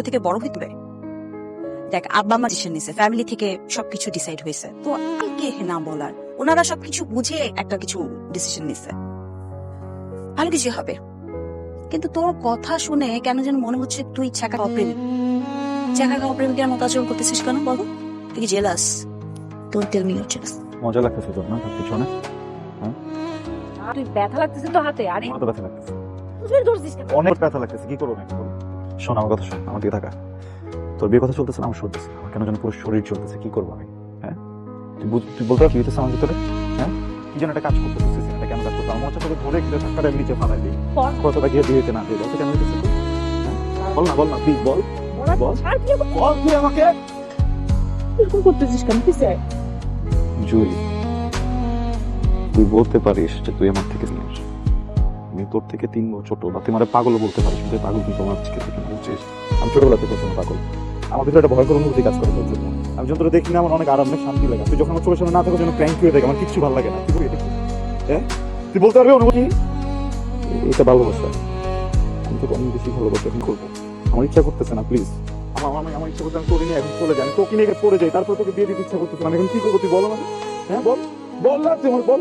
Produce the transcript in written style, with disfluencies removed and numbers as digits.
থেকে বড় হইতে হবে। দেখ, আব্বা মা ডিসিশন নিছে, ফ্যামিলি থেকে সবকিছু ডিসাইড হয়েছে, তো কে না বলার? ওনারা সবকিছু বুঝে একটা কিছু ডিসিশন নিছে, ভালো কিছু হবে। কিন্তু তোর কথা শুনে কেন যেন মনে হচ্ছে তুই ছ্যাঁকা অপ্রেমিক, ছ্যাঁকা অপ্রেমিকের মতো আচরণ করতেছিস কেন বলো? তুই jealous? Don't tell me your jealous. মজা লাগতেছে তোর না সবকিছু অনেক? তুই ব্যথা লাগতেছে তো হাতে? আরে আমার তো ব্যথা লাগতেছে, তুই ধরছিস কেন? অনেক ব্যথা লাগতেছে। কি করবো নাকি? শোন আমার কথা, শোন আমার দিকে থাকা। তোর বিয়ে কথা চলতেছে না, আমার চলতেছে, আমার কেন যেন পুরো শরীর চলতেছে। কি করবো আমি? হ্যাঁ, তুই বলতে পারবি কি হইতেছে আমার ভিতরে? হ্যাঁ, কি যেন একটা কাজ করতেছিস, এটা কেন কাজ করতে? আমার মনে হচ্ছে তোকে ধরে খেলে ধাক্কাটা নিচে ফালাই দিই। কতটা গিয়ে দিয়ে হইতে না দিয়ে বলতে কেন হইতেছে? বল না, বল না প্লিজ, বল বল বল তুই আমাকে এরকম করতেছিস কেন? কি চাই? জুই, তুই বলতে পারিস যে তুই আমার থেকে সিনিয়র, আমি তোর থেকে 3 বছর ছোট, বা তুই আমার পাগল বলতে পারিস, কিন্তু পাগল কিন্তু আমার আজকে থেকে বুঝছিস। আমি ছোটবেলা থেকে তোর পাগল, আমার ভিতরে একটা ভয়ঙ্কর অনুভূতি কাজ করে তোর জন্য। আমি যখন তোরা দেখি না আমার অনেক আরাম, শান্তি লাগে। তুই যখন আমার চোখের সামনে না থাকো যেন ক্র্যাঙ্কি হয়ে থাকে, আমার কিচ্ছু ভালো লাগে না। তুই এটা হ্যাঁ, তুই বলতে পারবি অনুভূতি? এটা ভালোবাসা, আমি তোকে অনেক বেশি ভালোবাসা। এখন করবো, আমার ইচ্ছা করতেছে না, প্লিজ। আমার ইচ্ছা করতে আমি তোকে নিয়ে এখন চলে যাই, আমি তোকে নিয়ে পড়ে যাই, তারপর তোকে বিয়ে দিতে ইচ্ছা করতেছে না। আমি এখন কি করবো তুই বল আমাকে? হ্যাঁ বল, বল না তুই আমার, বল।